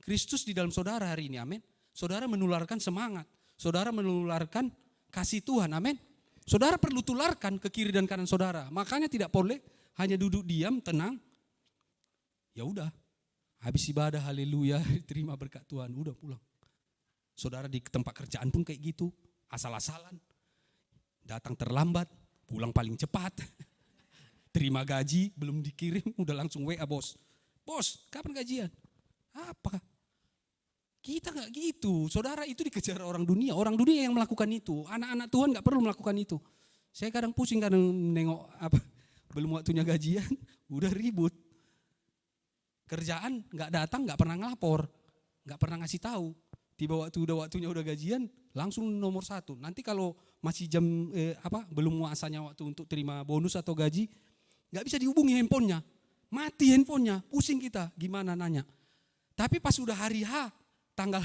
Kristus di dalam saudara hari ini, amin. Saudara menularkan semangat. Saudara menularkan kasih Tuhan, amin. Saudara perlu tularkan ke kiri dan kanan saudara. Makanya tidak boleh hanya duduk diam, tenang. Ya udah, habis ibadah, haleluya, terima berkat Tuhan, udah pulang. Saudara di tempat kerjaan pun kayak gitu, asal-asalan. Datang terlambat, pulang paling cepat. Terima gaji, belum dikirim, udah langsung WA bos. Bos, kapan gajian? Apa? Kita gak gitu. Saudara, itu dikejar orang dunia. Orang dunia yang melakukan itu. Anak-anak Tuhan gak perlu melakukan itu. Saya kadang pusing, kadang nengok apa, belum waktunya gajian, udah ribut. Kerjaan gak datang, gak pernah ngelapor, gak pernah ngasih tahu. Tiba waktunya udah gajian, langsung nomor 1. Nanti kalau masih jam belum masanya waktu untuk terima bonus atau gaji, nggak bisa dihubungi handphonenya, mati handphonenya, pusing kita, gimana nanya. Tapi pas udah hari H, tanggal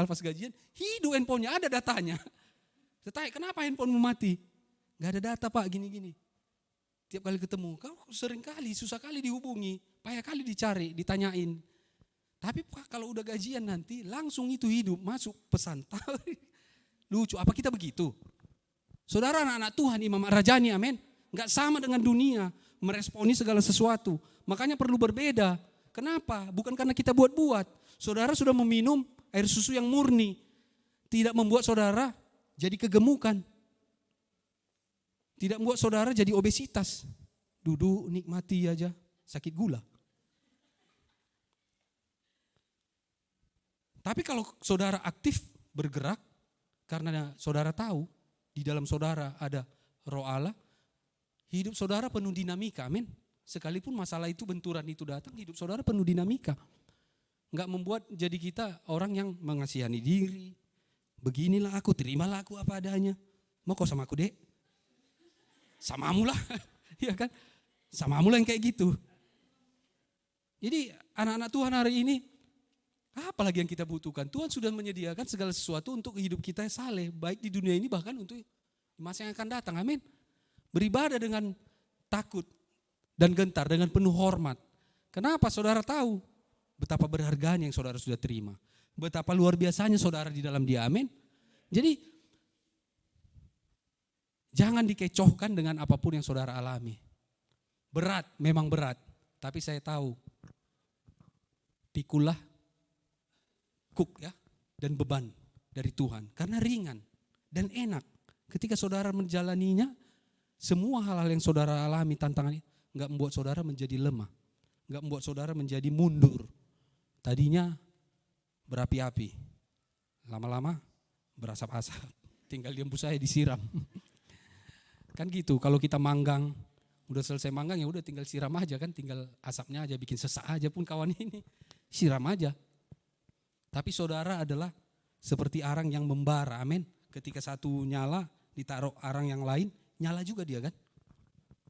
pas gajian, hidup handphonenya, ada datanya. Saya tanya, kenapa handphonemu mati? Nggak ada data Pak, gini-gini. Tiap kali ketemu, kau sering kali, susah kali dihubungi, payah kali dicari, ditanyain. Tapi kalau udah gajian nanti langsung itu hidup, masuk pesan. Lucu, apa kita begitu? Saudara anak-anak Tuhan, Imam Rajani, amin. Enggak sama dengan dunia, meresponi segala sesuatu. Makanya perlu berbeda. Kenapa? Bukan karena kita buat-buat. Saudara sudah meminum air susu yang murni. Tidak membuat saudara jadi kegemukan. Tidak membuat saudara jadi obesitas. Duduk nikmati aja, sakit gula. Tapi kalau saudara aktif bergerak, karena saudara tahu di dalam saudara ada Roh Allah, hidup saudara penuh dinamika, amin. Sekalipun masalah itu, benturan itu datang, hidup saudara penuh dinamika. Enggak membuat jadi kita orang yang mengasihani diri. Beginilah aku, terimalah aku apa adanya. Mau kau sama aku dek? Samamu lah, ya kan? Samamu lah yang kayak gitu. Jadi anak-anak Tuhan hari ini, apalagi yang kita butuhkan? Tuhan sudah menyediakan segala sesuatu untuk hidup kita saleh, baik di dunia ini bahkan untuk masa yang akan datang. Amin. Beribadah dengan takut dan gentar, dengan penuh hormat. Kenapa? Saudara tahu betapa berharganya yang saudara sudah terima. Betapa luar biasanya saudara di dalam Dia. Amin. Jadi Jangan dikecohkan dengan apapun yang saudara alami. Berat, memang berat. Tapi saya tahu, pikulah kuk ya, dan beban dari Tuhan. Karena ringan dan enak. Ketika saudara menjalaninya, semua hal-hal yang saudara alami, tantangannya, enggak membuat saudara menjadi lemah. Enggak membuat saudara menjadi mundur. Tadinya berapi-api, lama-lama berasap-asap. Tinggal diembus saya disiram. Kan gitu, kalau kita manggang, udah selesai manggang ya udah tinggal siram aja kan, tinggal asapnya aja, bikin sesak aja pun kawan ini, siram aja. Tapi saudara adalah seperti arang yang membara, amin. Ketika satu nyala, ditaruh arang yang lain, nyala juga dia kan.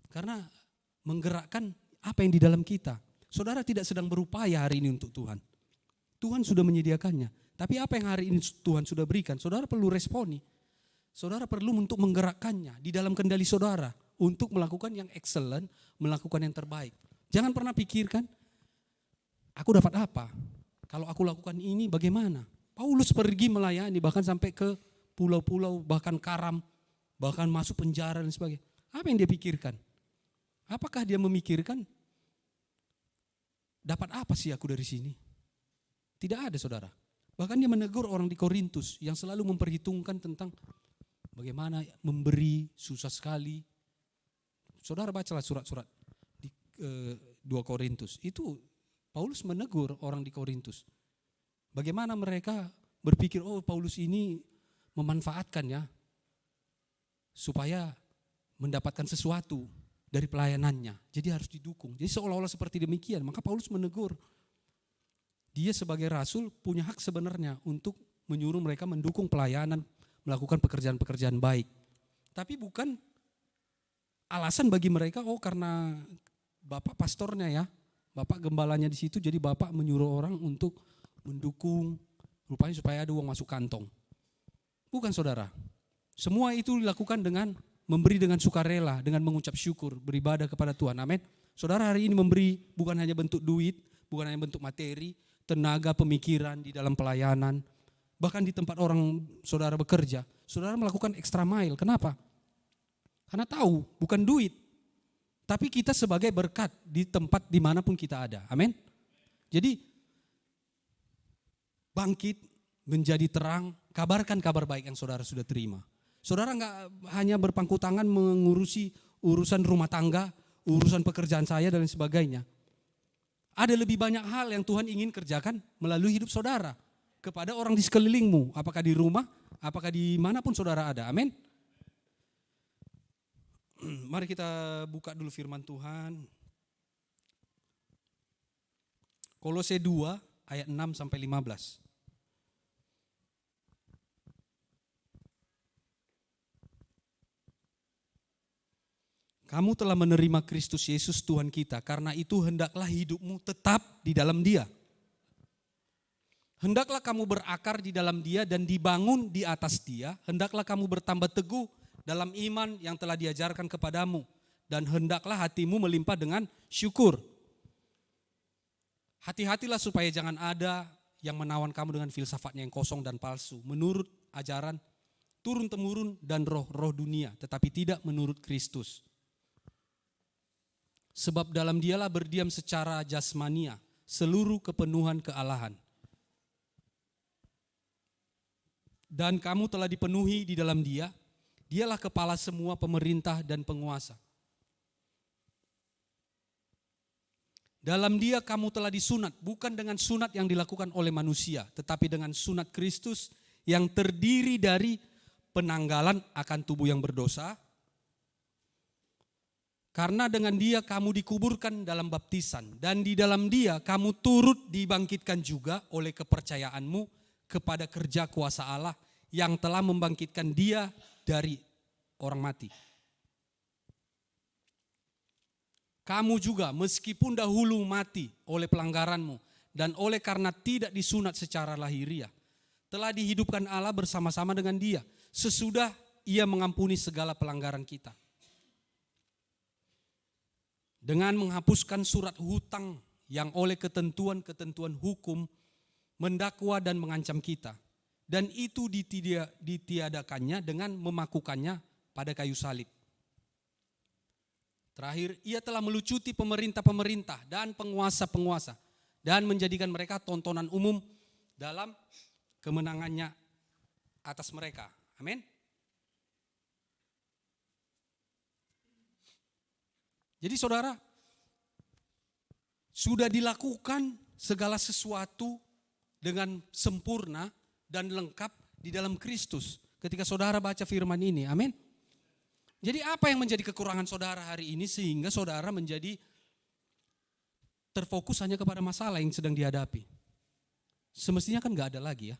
Karena menggerakkan apa yang di dalam kita. Saudara tidak sedang berupaya hari ini untuk Tuhan. Tuhan sudah menyediakannya. Tapi apa yang hari ini Tuhan sudah berikan, saudara perlu responi. Saudara perlu untuk menggerakkannya di dalam kendali saudara untuk melakukan yang excellent, melakukan yang terbaik. Jangan pernah pikirkan, aku dapat apa? Kalau aku lakukan ini bagaimana? Paulus pergi melayani bahkan sampai ke pulau-pulau, bahkan karam, bahkan masuk penjara dan sebagainya. Apa yang dia pikirkan? Apakah dia memikirkan, dapat apa sih aku dari sini? Tidak ada saudara. Bahkan dia menegur orang di Korintus yang selalu memperhitungkan tentang bagaimana memberi, susah sekali. Saudara bacalah surat-surat di 2 Korintus. Itu Paulus menegur orang di Korintus. Bagaimana mereka berpikir, oh Paulus ini memanfaatkan ya, supaya mendapatkan sesuatu dari pelayanannya. Jadi harus didukung. Jadi seolah-olah seperti demikian. Maka Paulus menegur. Dia sebagai rasul punya hak sebenarnya untuk menyuruh mereka mendukung pelayanan, melakukan pekerjaan-pekerjaan baik. Tapi bukan alasan bagi mereka, oh karena bapak pastornya ya, bapak gembalanya di situ, jadi bapak menyuruh orang untuk mendukung, rupanya supaya ada uang masuk kantong. Bukan saudara. Semua itu dilakukan dengan memberi dengan sukarela, dengan mengucap syukur, beribadah kepada Tuhan. Amin. Saudara hari ini memberi bukan hanya bentuk duit, bukan hanya bentuk materi, tenaga, pemikiran di dalam pelayanan. Bahkan di tempat orang saudara bekerja, saudara melakukan extra mile. Kenapa? Karena tahu bukan duit, tapi kita sebagai berkat di tempat dimanapun kita ada. Amin. Jadi bangkit, menjadi terang, kabarkan kabar baik yang saudara sudah terima. Saudara enggak hanya berpangku tangan mengurusi urusan rumah tangga, urusan pekerjaan saya dan lain sebagainya. Ada lebih banyak hal yang Tuhan ingin kerjakan melalui hidup saudara kepada orang di sekelilingmu, apakah di rumah, apakah di manapun saudara ada. Amin. Mari kita buka dulu firman Tuhan. Kolose 2 ayat 6 sampai 15. Kamu telah menerima Kristus Yesus Tuhan kita, karena itu hendaklah hidupmu tetap di dalam Dia. Hendaklah kamu berakar di dalam Dia dan dibangun di atas Dia. Hendaklah kamu bertambah teguh dalam iman yang telah diajarkan kepadamu. Dan hendaklah hatimu melimpah dengan syukur. Hati-hatilah supaya jangan ada yang menawan kamu dengan filsafatnya yang kosong dan palsu, menurut ajaran turun-temurun dan roh-roh dunia, tetapi tidak menurut Kristus. Sebab dalam Dialah berdiam secara jasmania seluruh kepenuhan kealahan. Dan kamu telah dipenuhi di dalam Dia. Dialah kepala semua pemerintah dan penguasa. Dalam Dia kamu telah disunat, bukan dengan sunat yang dilakukan oleh manusia, tetapi dengan sunat Kristus yang terdiri dari penanggalan akan tubuh yang berdosa. Karena dengan Dia kamu dikuburkan dalam baptisan, dan di dalam Dia kamu turut dibangkitkan juga oleh kepercayaanmu kepada kerja kuasa Allah yang telah membangkitkan Dia dari orang mati. Kamu juga meskipun dahulu mati oleh pelanggaranmu dan oleh karena tidak disunat secara lahiriah, telah dihidupkan Allah bersama-sama dengan Dia sesudah Ia mengampuni segala pelanggaran kita. Dengan menghapuskan surat hutang yang oleh ketentuan-ketentuan hukum mendakwa dan mengancam kita. Dan itu ditiadakannya dengan memakukannya pada kayu salib. Terakhir, ia telah melucuti pemerintah-pemerintah dan penguasa-penguasa dan menjadikan mereka tontonan umum dalam kemenangannya atas mereka. Amin. Jadi saudara, sudah dilakukan segala sesuatu dengan sempurna dan lengkap di dalam Kristus. Ketika saudara baca firman ini, amin. Jadi apa yang menjadi kekurangan saudara hari ini sehingga saudara menjadi terfokus hanya kepada masalah yang sedang dihadapi? Semestinya kan gak ada lagi ya.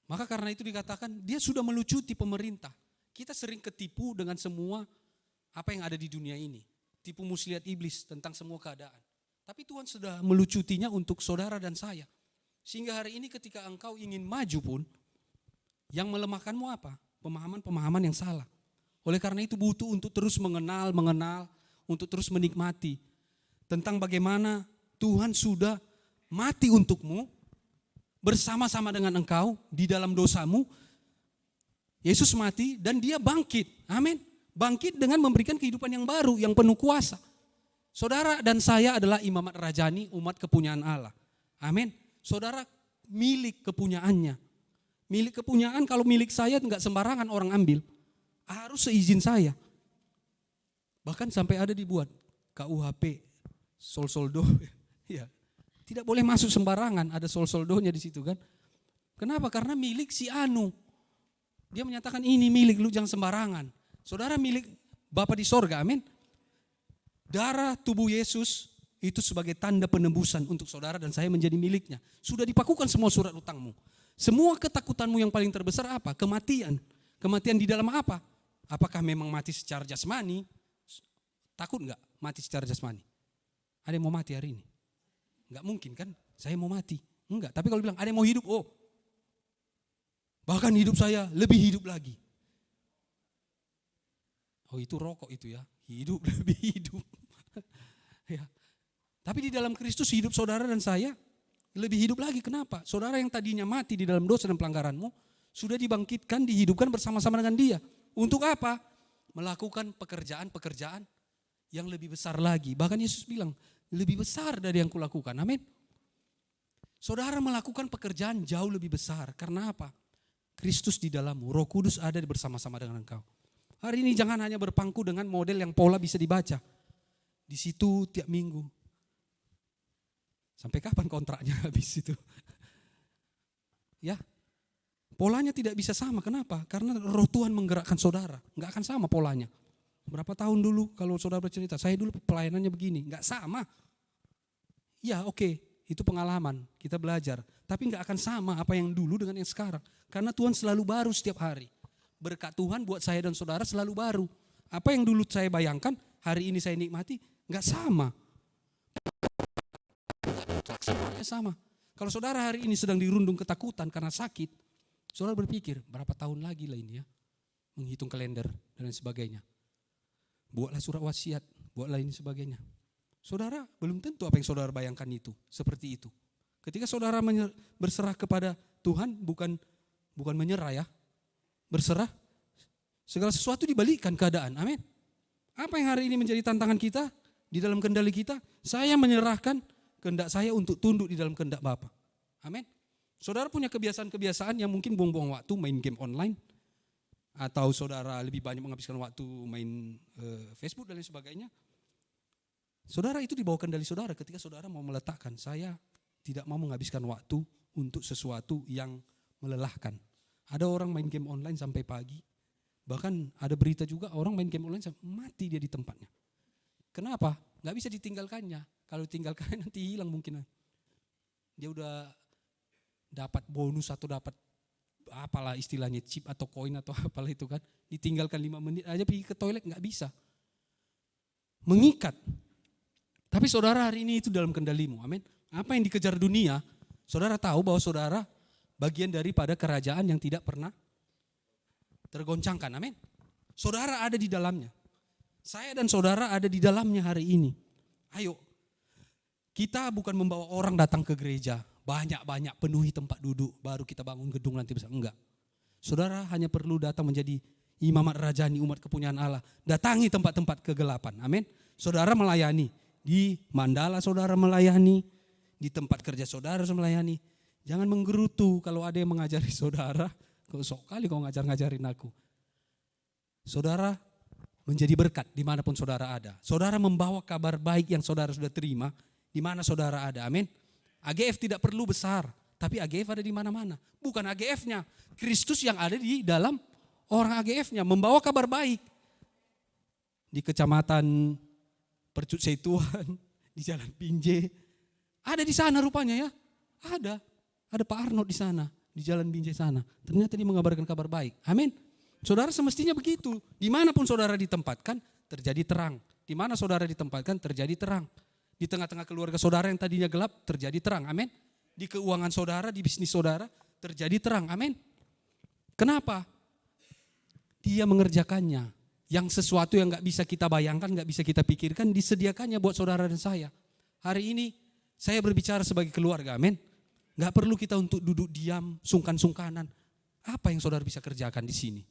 Maka karena itu dikatakan dia sudah melucuti pemerintah. Kita sering ketipu dengan semua apa yang ada di dunia ini. Tipu muslihat iblis tentang semua keadaan. Tapi Tuhan sudah melucutinya untuk saudara dan saya. Sehingga hari ini ketika engkau ingin maju pun, yang melemahkanmu apa? Pemahaman-pemahaman yang salah. Oleh karena itu butuh untuk terus mengenal, untuk terus menikmati tentang bagaimana Tuhan sudah mati untukmu, bersama-sama dengan engkau di dalam dosamu. Yesus mati dan dia bangkit, amin. Bangkit dengan memberikan kehidupan yang baru, yang penuh kuasa. Saudara dan saya adalah imamat rajani, umat kepunyaan Allah, amin. Saudara milik kepunyaannya. Milik kepunyaan, kalau milik saya enggak sembarangan orang ambil. Harus seizin saya. Bahkan sampai ada dibuat KUHP soldo. Ya. Tidak boleh masuk sembarangan, ada soldonya di situ kan. Kenapa? Karena milik si anu. Dia menyatakan ini milik lu, jangan sembarangan. Saudara milik Bapa di sorga, amin. Darah tubuh Yesus itu sebagai tanda penebusan untuk saudara dan saya menjadi miliknya. Sudah dipakukan semua surat utangmu. Semua ketakutanmu yang paling terbesar apa? Kematian. Kematian di dalam apa? Apakah memang mati secara jasmani? Takut enggak mati secara jasmani? Ada yang mau mati hari ini? Enggak mungkin kan? Saya mau mati. Enggak, tapi kalau bilang ada yang mau hidup, oh. Bahkan hidup saya lebih hidup lagi. Oh itu rokok itu ya, hidup lebih hidup. Ya. Tapi di dalam Kristus hidup saudara dan saya lebih hidup lagi. Kenapa? Saudara yang tadinya mati di dalam dosa dan pelanggaranmu sudah dibangkitkan, dihidupkan bersama-sama dengan dia. Untuk apa? Melakukan pekerjaan-pekerjaan yang lebih besar lagi. Bahkan Yesus bilang, lebih besar dari yang kulakukan. Amin. Saudara melakukan pekerjaan jauh lebih besar. Karena apa? Kristus di dalammu, Roh Kudus ada bersama-sama dengan engkau. Hari ini jangan hanya berpangku dengan model yang pola bisa dibaca. Di situ tiap minggu. Sampai kapan kontraknya habis itu? Ya. Polanya tidak bisa sama, kenapa? Karena Roh Tuhan menggerakkan saudara, enggak akan sama polanya. Berapa tahun dulu kalau saudara bercerita, saya dulu pelayanannya begini, enggak sama. Ya oke, itu pengalaman, kita belajar. Tapi enggak akan sama apa yang dulu dengan yang sekarang. Karena Tuhan selalu baru setiap hari. Berkat Tuhan buat saya dan saudara selalu baru. Apa yang dulu saya bayangkan, hari ini saya nikmati, enggak sama. Semuanya sama. Kalau saudara hari ini sedang dirundung ketakutan karena sakit, saudara berpikir, berapa tahun lagi lah ini ya, menghitung kalender dan lain sebagainya. Buatlah surat wasiat, buatlah ini sebagainya. Saudara belum tentu apa yang saudara bayangkan itu, seperti itu. Ketika saudara berserah kepada Tuhan, bukan menyerah ya, berserah, segala sesuatu dibalikan keadaan, amin. Apa yang hari ini menjadi tantangan kita, di dalam kendali kita, saya menyerahkan kehendak saya untuk tunduk di dalam kehendak Bapa, amin. Saudara punya kebiasaan-kebiasaan yang mungkin buang-buang waktu main game online. Atau saudara lebih banyak menghabiskan waktu main Facebook dan lain sebagainya. Saudara itu dibawa kendali saudara ketika saudara mau meletakkan. Saya tidak mau menghabiskan waktu untuk sesuatu yang melelahkan. Ada orang main game online sampai pagi. Bahkan ada berita juga orang main game online sampai mati dia di tempatnya. Kenapa? Gak bisa ditinggalkannya. Kalau ditinggalkan nanti hilang mungkin. Dia udah dapat bonus atau dapat apalah istilahnya chip atau koin atau apalah itu kan, ditinggalkan 5 menit aja pergi ke toilet nggak bisa. Mengikat. Tapi saudara hari ini itu dalam kendalimu, amin. Apa yang dikejar dunia, saudara tahu bahwa saudara bagian daripada kerajaan yang tidak pernah tergoncangkan, amin. Saudara ada di dalamnya. Saya dan saudara ada di dalamnya hari ini. Ayo, kita bukan membawa orang datang ke gereja, banyak-banyak penuhi tempat duduk, baru kita bangun gedung nanti besar. Enggak. Saudara hanya perlu datang menjadi imamat rajani, umat kepunyaan Allah. Datangi tempat-tempat kegelapan. Amin. Saudara melayani. Di mandala saudara melayani. Di tempat kerja saudara melayani. Jangan menggerutu kalau ada yang mengajari saudara. Kau sok kali kau ngajar-ngajarin aku. Saudara menjadi berkat dimanapun saudara ada. Saudara membawa kabar baik yang saudara sudah terima di mana saudara ada. Amin. AGF tidak perlu besar, tapi AGF ada di mana-mana. Bukan AGF-nya, Kristus yang ada di dalam orang AGF-nya. Membawa kabar baik. Di kecamatan Percut Setuan, di Jalan Binjai. Ada di sana rupanya ya. Ada Pak Arnold di sana, di Jalan Binjai sana. Ternyata dia mengabarkan kabar baik. Amin. Saudara semestinya begitu. Dimanapun saudara ditempatkan, terjadi terang. Di mana saudara ditempatkan, terjadi terang. Di tengah-tengah keluarga saudara yang tadinya gelap, terjadi terang. Amin. Di keuangan saudara, di bisnis saudara, terjadi terang. Amin. Kenapa? Dia mengerjakannya. Yang sesuatu yang gak bisa kita bayangkan, gak bisa kita pikirkan, disediakannya buat saudara dan saya. Hari ini saya berbicara sebagai keluarga. Amin. Gak perlu kita untuk duduk diam, sungkan-sungkanan. Apa yang saudara bisa kerjakan di sini?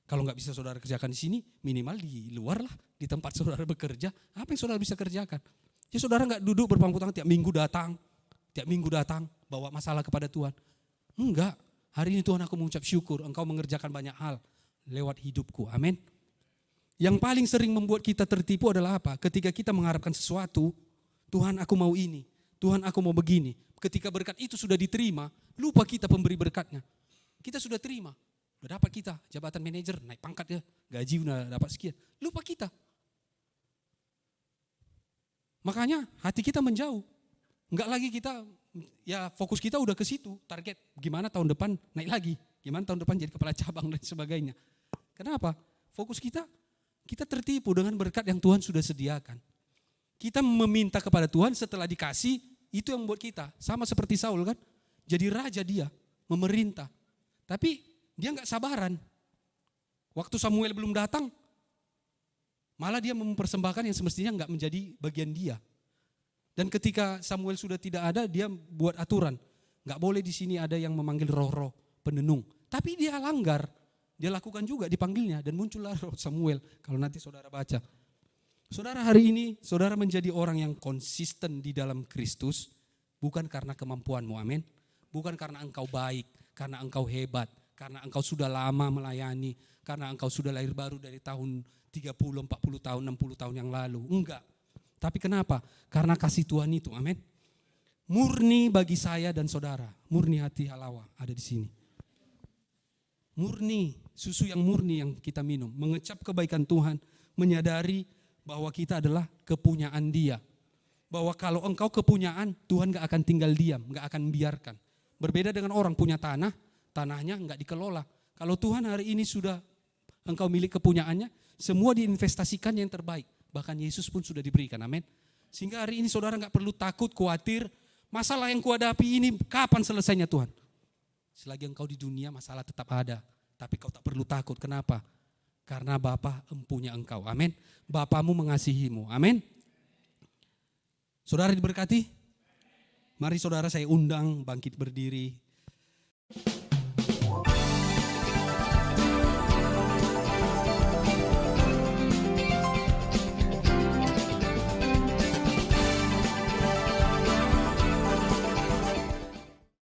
Kalau nggak bisa saudara kerjakan di sini, minimal di luar lah, di tempat saudara bekerja. Apa yang saudara bisa kerjakan? Ya saudara nggak duduk berpangku tangan tiap minggu datang, bawa masalah kepada Tuhan. Enggak, hari ini Tuhan aku mengucap syukur, engkau mengerjakan banyak hal lewat hidupku, amin. Yang paling sering membuat kita tertipu adalah apa? Ketika kita mengharapkan sesuatu, Tuhan aku mau ini, Tuhan aku mau begini. Ketika berkat itu sudah diterima, lupa kita pemberi berkatnya. Kita sudah terima. Udah dapat kita jabatan manajer, naik pangkat ya, gaji udah dapat sekian. Lupa kita. Makanya hati kita menjauh. Enggak lagi kita, ya fokus kita udah ke situ. Target gimana tahun depan naik lagi. Gimana tahun depan jadi kepala cabang dan sebagainya. Kenapa? Fokus kita tertipu dengan berkat yang Tuhan sudah sediakan. Kita meminta kepada Tuhan setelah dikasih, itu yang membuat kita. Sama seperti Saul kan, jadi raja dia, memerintah. Tapi dia nggak sabaran. Waktu Samuel belum datang, malah dia mempersembahkan yang semestinya nggak menjadi bagian dia. Dan ketika Samuel sudah tidak ada, dia buat aturan. Nggak boleh di sini ada yang memanggil roh-roh penenung. Tapi dia langgar. Dia lakukan juga dipanggilnya dan muncullah roh Samuel. Kalau nanti saudara baca. Saudara hari ini, saudara menjadi orang yang konsisten di dalam Kristus. Bukan karena kemampuanmu, amin. Bukan karena engkau baik, karena engkau hebat. Karena engkau sudah lama melayani, karena engkau sudah lahir baru dari tahun 30, 40 tahun, 60 tahun yang lalu. Enggak. Tapi kenapa? Karena kasih Tuhan itu, amin. Murni bagi saya dan saudara, murni hati halawa ada di sini. Murni, susu yang murni yang kita minum, mengecap kebaikan Tuhan, menyadari bahwa kita adalah kepunyaan Dia. Bahwa kalau engkau kepunyaan, Tuhan gak akan tinggal diam, gak akan membiarkan. Berbeda dengan orang punya tanah, tanahnya enggak dikelola. Kalau Tuhan hari ini sudah engkau milik kepunyaannya, semua diinvestasikan yang terbaik. Bahkan Yesus pun sudah diberikan, amin. Sehingga hari ini saudara enggak perlu takut, khawatir, masalah yang kuhadapi ini kapan selesainya Tuhan. Selagi engkau di dunia masalah tetap ada. Tapi kau tak perlu takut, kenapa? Karena Bapa empunya engkau, amin. Bapamu mengasihimu, amin. Saudara diberkati? Mari saudara saya undang bangkit berdiri.